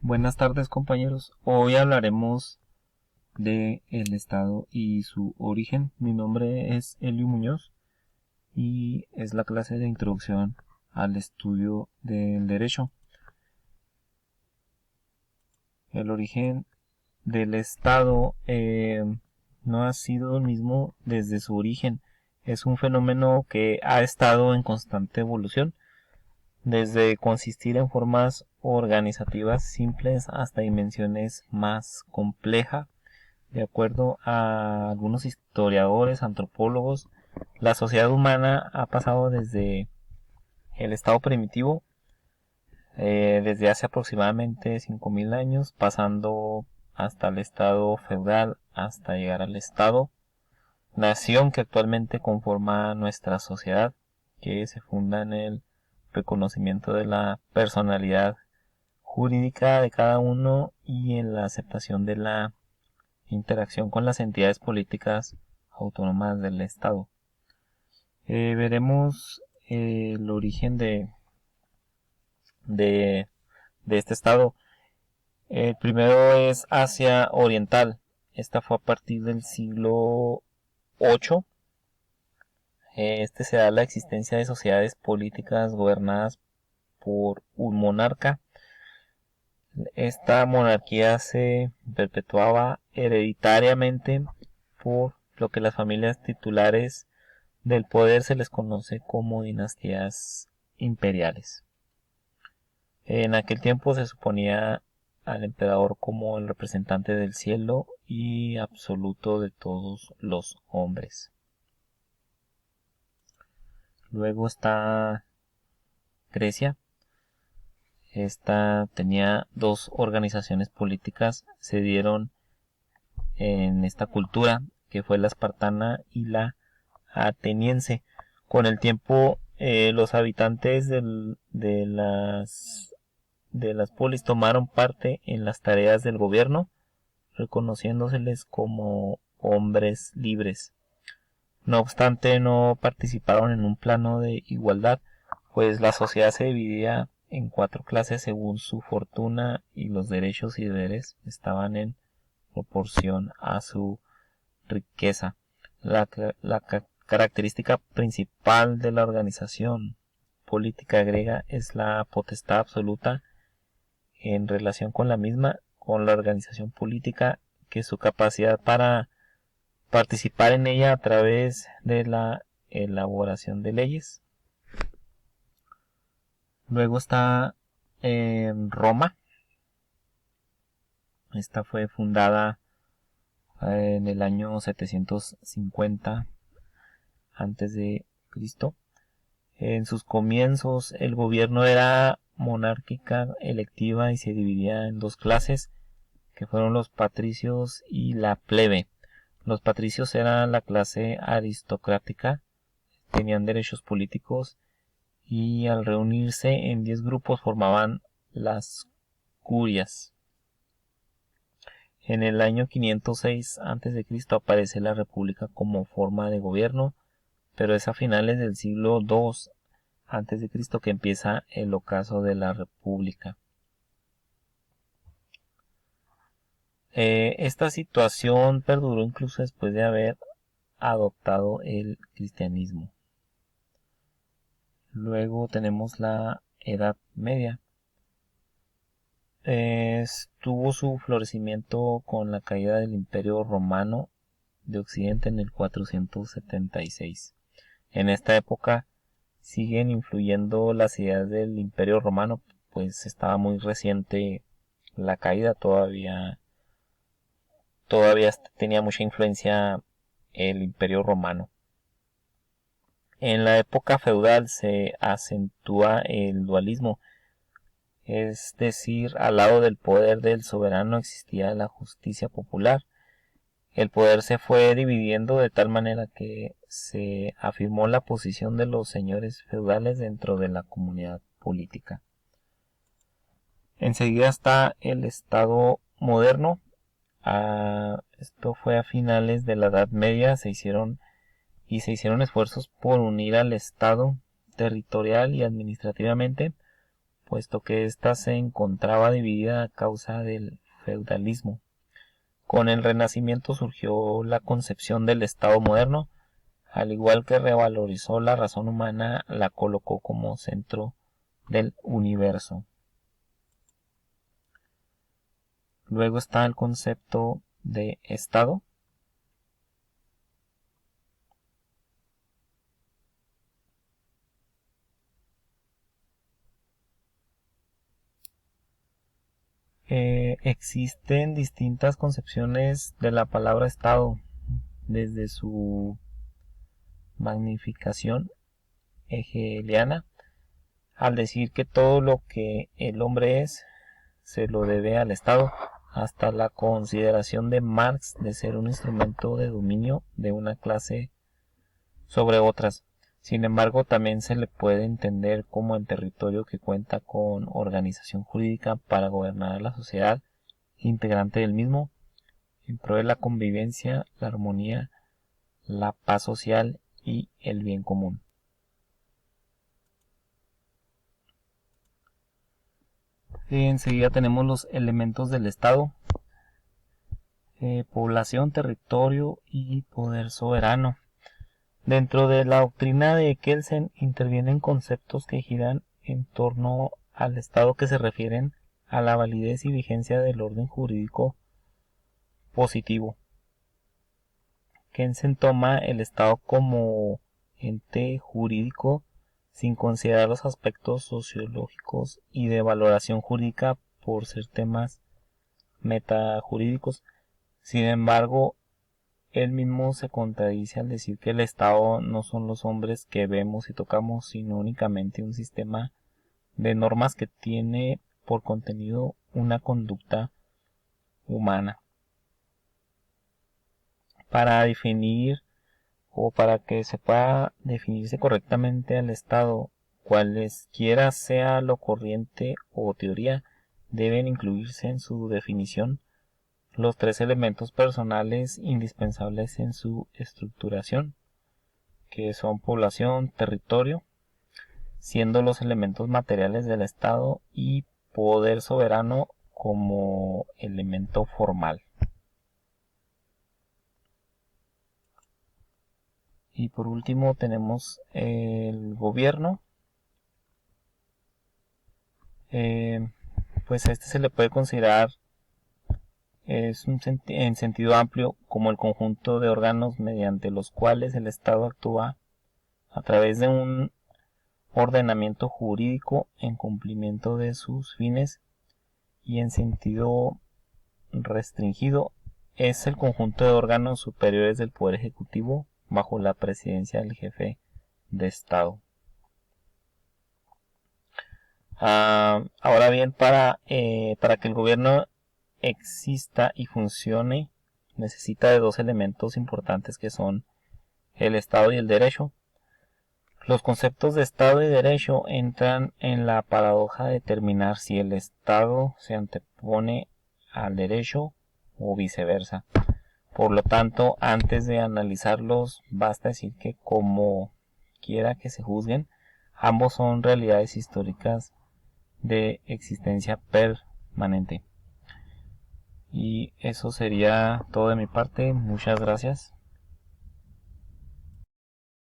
Buenas tardes, compañeros. Hoy hablaremos de el Estado y su origen. Mi nombre es Elio Muñoz y es la clase de introducción al estudio del derecho. El origen del Estado no ha sido el mismo desde su origen. Es un fenómeno que ha estado en constante evolución, desde consistir en formas organizativas simples hasta dimensiones más complejas. De acuerdo a algunos historiadores, antropólogos, la sociedad humana ha pasado desde el estado primitivo, desde hace aproximadamente 5000 años, pasando hasta el estado feudal, hasta llegar al estado nación que actualmente conforma nuestra sociedad, que se funda en el reconocimiento de la personalidad jurídica de cada uno y en la aceptación de la interacción con las entidades políticas autónomas del Estado. Veremos el origen de, de este Estado. El primero es Asia Oriental. Esta fue a partir del siglo VIII. Se da la existencia de sociedades políticas gobernadas por un monarca. Esta monarquía se perpetuaba hereditariamente, por lo que las familias titulares del poder se les conoce como dinastías imperiales. En aquel tiempo se suponía al emperador como el representante del cielo y absoluto de todos los hombres. Luego está Grecia. Esta tenía dos organizaciones políticas, se dieron en esta cultura, que fue la espartana y la ateniense. Con el tiempo, los habitantes de las polis tomaron parte en las tareas del gobierno, reconociéndoseles como hombres libres. No obstante, no participaron en un plano de igualdad, pues la sociedad se dividía en 4 clases según su fortuna y los derechos y deberes estaban en proporción a su riqueza. La característica principal de la organización política griega es la potestad absoluta en relación con la misma, con la organización política, que su capacidad para participar en ella a través de la elaboración de leyes. Luego está Roma. Esta fue fundada en el año 750 antes de Cristo. En sus comienzos el gobierno era monárquica electiva y se dividía en 2 clases, que fueron los patricios y la plebe. Los patricios eran la clase aristocrática, tenían derechos políticos y al reunirse en 10 grupos formaban las curias. En el año 506 a.C. aparece la república como forma de gobierno, pero es a finales del siglo II a.C. que empieza el ocaso de la república. Esta situación perduró incluso después de haber adoptado el cristianismo. Luego tenemos la Edad Media. Tuvo su florecimiento con la caída del Imperio Romano de Occidente en el 476. En esta época siguen influyendo las ideas del Imperio Romano, pues estaba muy reciente la caída, todavía tenía mucha influencia el Imperio Romano. En la época feudal se acentúa el dualismo, es decir, al lado del poder del soberano existía la justicia popular. El poder se fue dividiendo de tal manera que se afirmó la posición de los señores feudales dentro de la comunidad política. Enseguida está el Estado moderno. Esto fue a finales de la Edad Media. Se hicieron esfuerzos por unir al Estado territorial y administrativamente, puesto que ésta se encontraba dividida a causa del feudalismo. Con el Renacimiento surgió la concepción del Estado moderno, al igual que revalorizó la razón humana, la colocó como centro del universo. Luego está el concepto de Estado. Existen distintas concepciones de la palabra Estado, desde su magnificación hegeliana, al decir que todo lo que el hombre es se lo debe al Estado, hasta la consideración de Marx de ser un instrumento de dominio de una clase sobre otras. Sin embargo, también se le puede entender como el territorio que cuenta con organización jurídica para gobernar a la sociedad integrante del mismo, en pro de la convivencia, la armonía, la paz social y el bien común. Enseguida tenemos los elementos del Estado: población, territorio y poder soberano. Dentro de la doctrina de Kelsen intervienen conceptos que giran en torno al Estado, que se refieren a la validez y vigencia del orden jurídico positivo. Kelsen toma el Estado como ente jurídico sin considerar los aspectos sociológicos y de valoración jurídica por ser temas metajurídicos. Sin embargo, él mismo se contradice al decir que el Estado no son los hombres que vemos y tocamos, sino únicamente un sistema de normas que tiene por contenido una conducta humana. Para definir o para que se pueda definirse correctamente al Estado, cualesquiera sea lo corriente o teoría, deben incluirse en su definición los tres elementos personales indispensables en su estructuración, que son población, territorio, siendo los elementos materiales del Estado, y poder soberano como elemento formal. Y por último tenemos el gobierno. Pues a este se le puede considerar en sentido amplio como el conjunto de órganos mediante los cuales el Estado actúa a través de un ordenamiento jurídico en cumplimiento de sus fines, y en sentido restringido es el conjunto de órganos superiores del Poder Ejecutivo bajo la presidencia del jefe de Estado. Ahora bien, para que el gobierno exista y funcione, necesita de dos elementos importantes, que son el Estado y el derecho. Los conceptos de Estado y derecho entran en la paradoja de determinar si el Estado se antepone al derecho o viceversa. Por lo tanto, antes de analizarlos, basta decir que, como quiera que se juzguen, ambos son realidades históricas de existencia permanente. Y eso sería todo de mi parte. Muchas gracias.